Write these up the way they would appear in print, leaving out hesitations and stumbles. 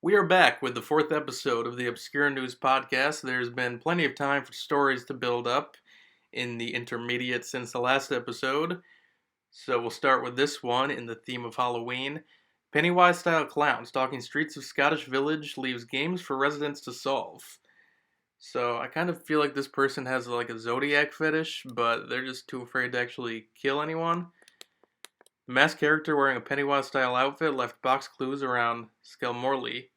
We are back with the fourth episode of the Obscure News Podcast. There's been plenty of time for stories to build up in the intermediate since the last episode. So we'll start with this one in the theme of Halloween. Pennywise-style clown stalking streets of Scottish village leaves games for residents to solve. So I kind of feel like this person has like a zodiac fetish, but they're just too afraid to actually kill anyone. The masked character wearing a Pennywise-style outfit left box clues around Skelmorley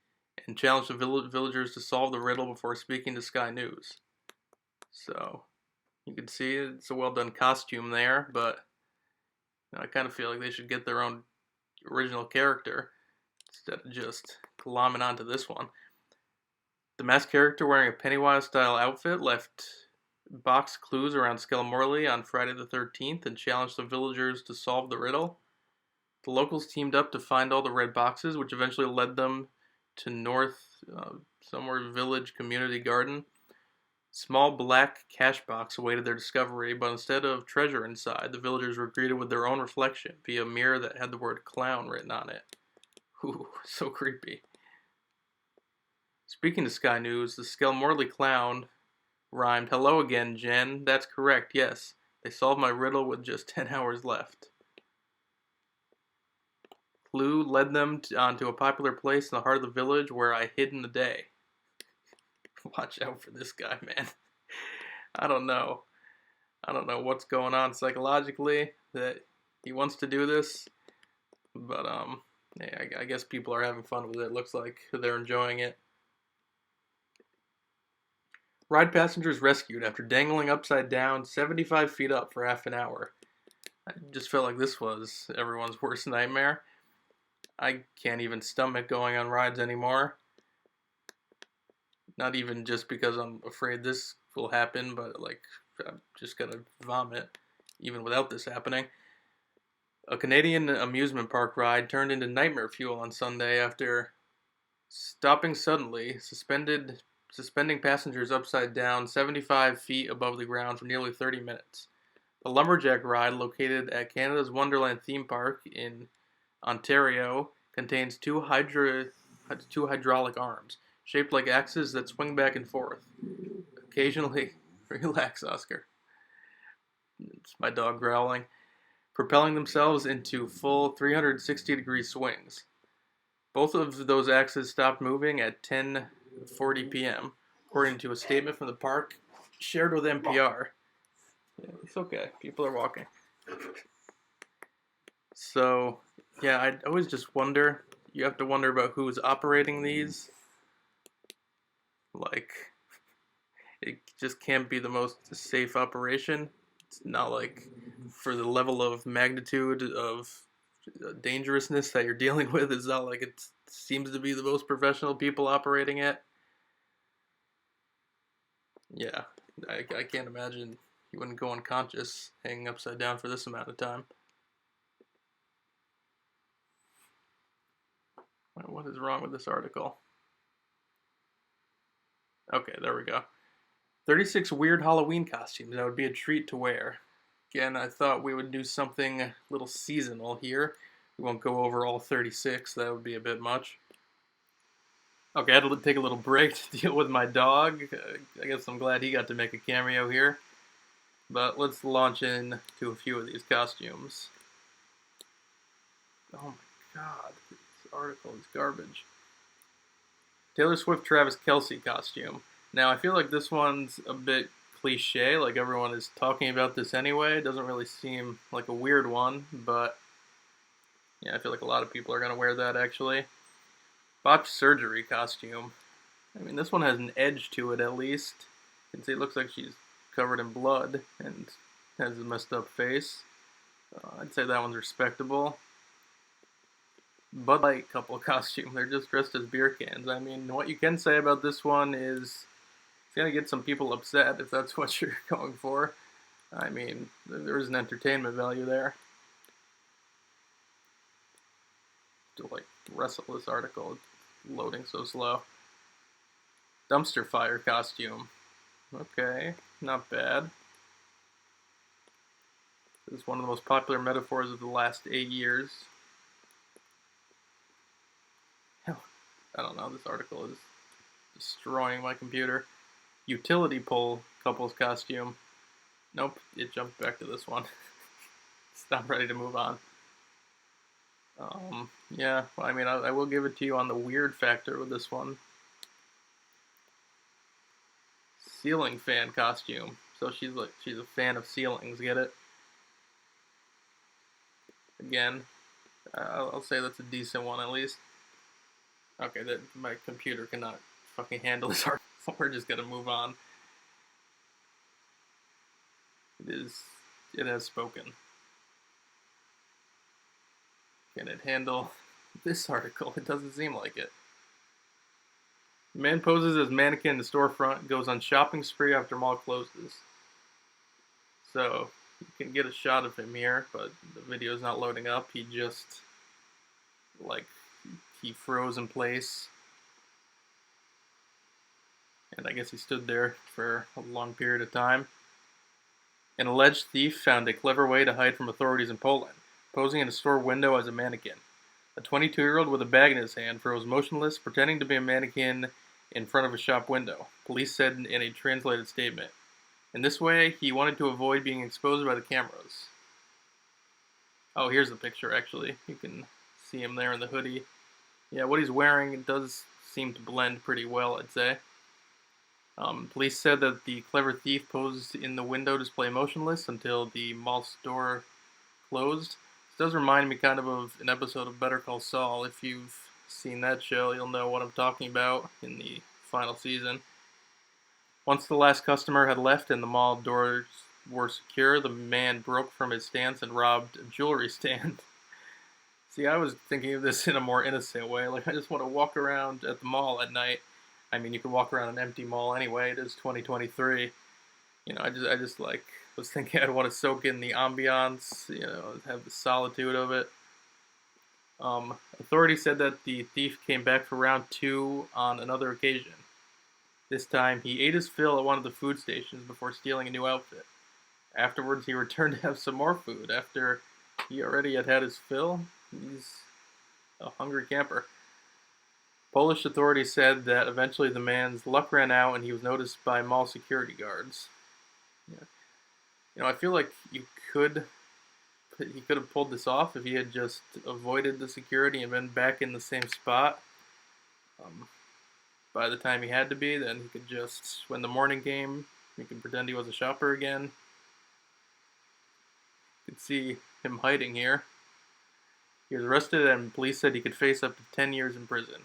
and challenged the villagers to solve the riddle before speaking to Sky News. So you can see it's a well-done costume there, but I kind of feel like they should get their own original character instead of just glomming onto this one. The masked character wearing a Pennywise-style outfit left box clues around Skelmorley on Friday the 13th and challenged the villagers to solve the riddle. The locals teamed up to find all the red boxes, which eventually led them to somewhere village community garden. Small black cash box awaited their discovery, but instead of treasure inside, the villagers were greeted with their own reflection via a mirror that had the word clown written on it. Ooh, so creepy. Speaking to Sky News, the Skelmorley clown rhymed, "Hello again, Jen. That's correct, yes. They solved my riddle with just 10 hours left." Clue led them onto a popular place in the heart of the village where I hid in the day. Watch out for this guy, man. I don't know. I don't know what's going on psychologically that he wants to do this, but yeah, I guess people are having fun with it. Looks like they're enjoying it. Ride passengers rescued after dangling upside down 75 feet up for half an hour. I just felt like this was everyone's worst nightmare. I can't even stomach going on rides anymore. Not even just because I'm afraid this will happen, but like I'm just gonna vomit even without this happening. A Canadian amusement park ride turned into nightmare fuel on Sunday after stopping suddenly, suspending passengers upside down 75 feet above the ground for nearly 30 minutes. The Lumberjack ride, located at Canada's Wonderland theme park in Ontario, contains two hydraulic arms, shaped like axes that swing back and forth. Occasionally, relax, Oscar. It's my dog growling. Propelling themselves into full 360-degree swings. Both of those axes stopped moving at 10:40 p.m., according to a statement from the park shared with NPR. Yeah, it's okay. People are walking. So, yeah, I always just wonder. You have to wonder about who's operating these. Like, it just can't be the most safe operation. It's not like for the level of magnitude of dangerousness that you're dealing with. It's not like it seems to be the most professional people operating it. Yeah, I can't imagine you wouldn't go unconscious hanging upside down for this amount of time. What is wrong with this article? Okay, there we go. 36 weird Halloween costumes that would be a treat to wear. Again, I thought we would do something a little seasonal here. We won't go over all 36, that would be a bit much. Okay, I had to take a little break to deal with my dog. I guess I'm glad he got to make a cameo here. But let's launch into a few of these costumes. Oh my god, this article is garbage. Taylor Swift Travis Kelce costume. Now, I feel like this one's a bit cliche, like everyone is talking about this anyway. It doesn't really seem like a weird one, but yeah, I feel like a lot of people are going to wear that actually. Botched surgery costume. I mean, this one has an edge to it at least. You can see it looks like she's covered in blood and has a messed up face. I'd say that one's respectable. Bud Light couple costume. They're just dressed as beer cans. I mean, what you can say about this one is it's going to get some people upset if that's what you're going for. I mean, there is an entertainment value there. To like wrestle this article, it's loading so slow. Dumpster fire costume. Okay, not bad. This is one of the most popular metaphors of the last 8 years. I don't know, this article is destroying my computer. Utility pole couple's costume. Nope, it jumped back to this one. It's not ready to move on. Yeah, well, I mean, I will give it to you on the weird factor with this one. Ceiling fan costume. So she's a fan of ceilings. Get it? Again, I'll say that's a decent one at least. Okay, that my computer cannot fucking handle this art. So we're just gonna move on. It has spoken. Can it handle this article? It doesn't seem like it. Man poses as mannequin in the storefront, goes on shopping spree after mall closes. So you can get a shot of him here, but the video is not loading up. He just he froze in place. And I guess he stood there for a long period of time. An alleged thief found a clever way to hide from authorities in Poland, posing in a store window as a mannequin. A 22-year-old with a bag in his hand froze motionless, pretending to be a mannequin in front of a shop window, police said in a translated statement. In this way, he wanted to avoid being exposed by the cameras. Oh, here's the picture, actually. You can see him there in the hoodie. Yeah, what he's wearing does seem to blend pretty well, I'd say. Police said that the clever thief posed in the window display motionless until the mall store closed. This does remind me kind of an episode of Better Call Saul. If you've seen that show, you'll know what I'm talking about in the final season. Once the last customer had left and the mall doors were secure, the man broke from his stance and robbed a jewelry stand. See, I was thinking of this in a more innocent way. Like, I just want to walk around at the mall at night. I mean, you can walk around an empty mall anyway. It is 2023. You know, I just was thinking I'd want to soak in the ambiance. You know, have the solitude of it. Authorities said that the thief came back for round 2 on another occasion. This time, he ate his fill at one of the food stations before stealing a new outfit. Afterwards, he returned to have some more food. After he already had his fill, he's a hungry camper. Polish authorities said that eventually the man's luck ran out and he was noticed by mall security guards. Yeah. You know, I feel like he could have pulled this off if he had just avoided the security and been back in the same spot. By the time he had to be, then he could just, when the morning came, he could pretend he was a shopper again. You could see him hiding here. He was arrested and police said he could face up to 10 years in prison.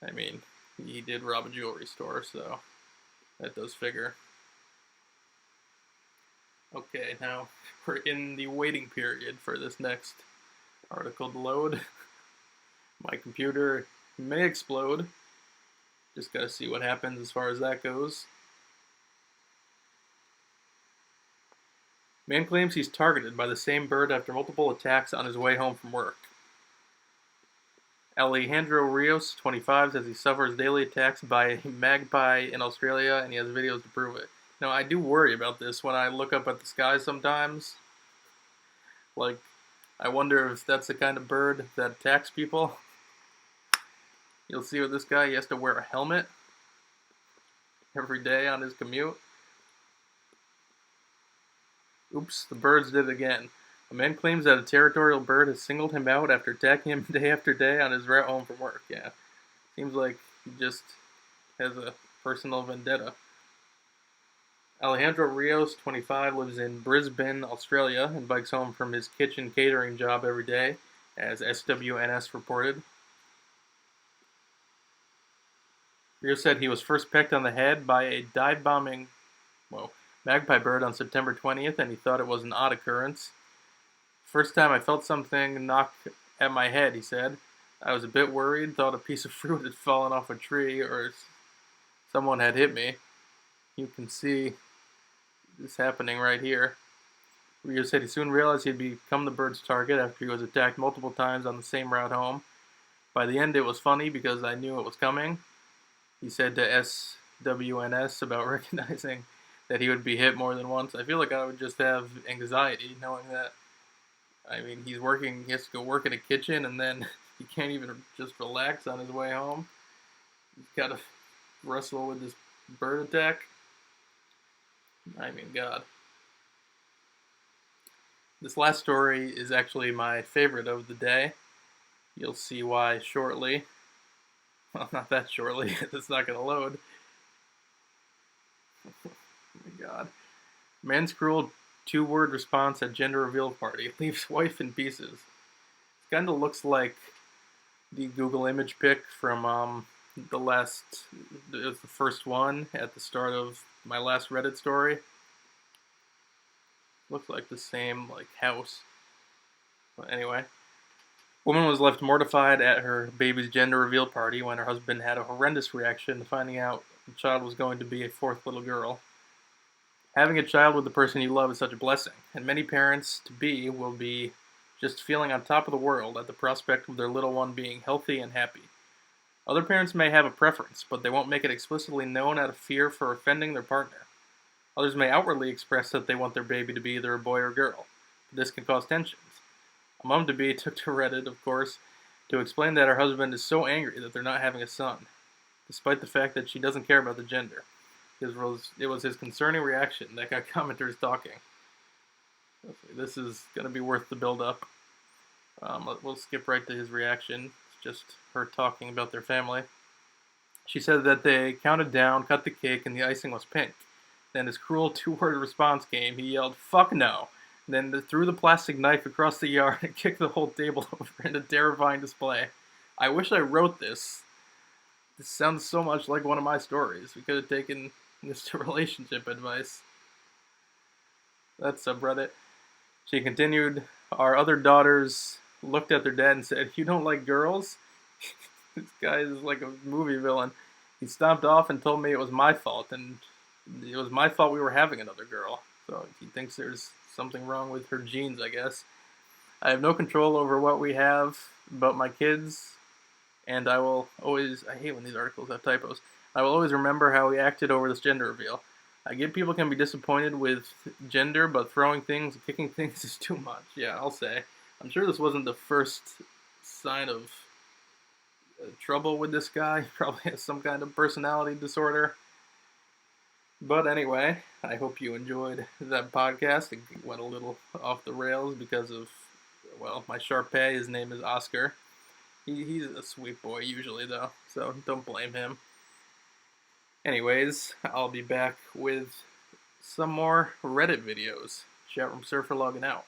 I mean, he did rob a jewelry store, so that does figure. Okay, now we're in the waiting period for this next article to load. My computer may explode. Just gotta see what happens as far as that goes. Man claims he's targeted by the same bird after multiple attacks on his way home from work. Alejandro Rios, 25, says he suffers daily attacks by a magpie in Australia, and he has videos to prove it. Now, I do worry about this when I look up at the sky sometimes. Like, I wonder if that's the kind of bird that attacks people. You'll see with this guy, he has to wear a helmet every day on his commute. Oops, the birds did it again. A man claims that a territorial bird has singled him out after attacking him day after day on his route home from work. Yeah, seems like he just has a personal vendetta. Alejandro Rios, 25, lives in Brisbane, Australia, and bikes home from his kitchen catering job every day, as SWNS reported. Rios said he was first pecked on the head by a dive-bombing magpie bird on September 20th, and he thought it was an odd occurrence. First time I felt something knock at my head, he said. I was a bit worried, thought a piece of fruit had fallen off a tree or someone had hit me. You can see this happening right here. Rio said he soon realized he'd become the bird's target after he was attacked multiple times on the same route home. By the end, it was funny because I knew it was coming. He said to SWNS about recognizing that he would be hit more than once. I feel like I would just have anxiety knowing that. I mean, he has to go work in a kitchen, and then he can't even just relax on his way home. He's got to wrestle with this bird attack. I mean, God. This last story is actually my favorite of the day. You'll see why shortly. Well, not that shortly. It's not going to load. Oh my God. Man's cruel two-word response at gender reveal party leaves wife in pieces. It kind of looks like the Google image pic from it was the first one at the start of my last Reddit story. Looks like the same house. But anyway, woman was left mortified at her baby's gender reveal party when her husband had a horrendous reaction to finding out the child was going to be a fourth little girl. Having a child with the person you love is such a blessing, and many parents-to-be will be just feeling on top of the world at the prospect of their little one being healthy and happy. Other parents may have a preference, but they won't make it explicitly known out of fear for offending their partner. Others may outwardly express that they want their baby to be either a boy or girl, but this can cause tensions. A mom-to-be took to Reddit, of course, to explain that her husband is so angry that they're not having a son, despite the fact that she doesn't care about the gender. It was his concerning reaction that got commenters talking. This is going to be worth the build-up. We'll skip right to his reaction. It's just her talking about their family. She said that they counted down, cut the cake, and the icing was pink. Then his cruel two-word response came. He yelled, "Fuck no!" Then threw the plastic knife across the yard and kicked the whole table over in a terrifying display. I wish I wrote this. This sounds so much like one of my stories. We could have taken this to relationship advice. That's subreddit. She continued, "Our other daughters looked at their dad and said, 'You don't like girls?' This guy is like a movie villain. He stomped off and told me it was my fault, and it was my fault we were having another girl. So he thinks there's something wrong with her genes, I guess. I have no control over what we have but my kids, and I hate when these articles have typos. I will always remember how we acted over this gender reveal. I get people can be disappointed with gender, but throwing things and kicking things is too much.'" Yeah, I'll say. I'm sure this wasn't the first sign of trouble with this guy. He probably has some kind of personality disorder. But anyway, I hope you enjoyed that podcast. It went a little off the rails because of, well, my Sharpay. His name is Oscar. He's a sweet boy usually, though, so don't blame him. Anyways, I'll be back with some more Reddit videos. Chatroom Surfer logging out.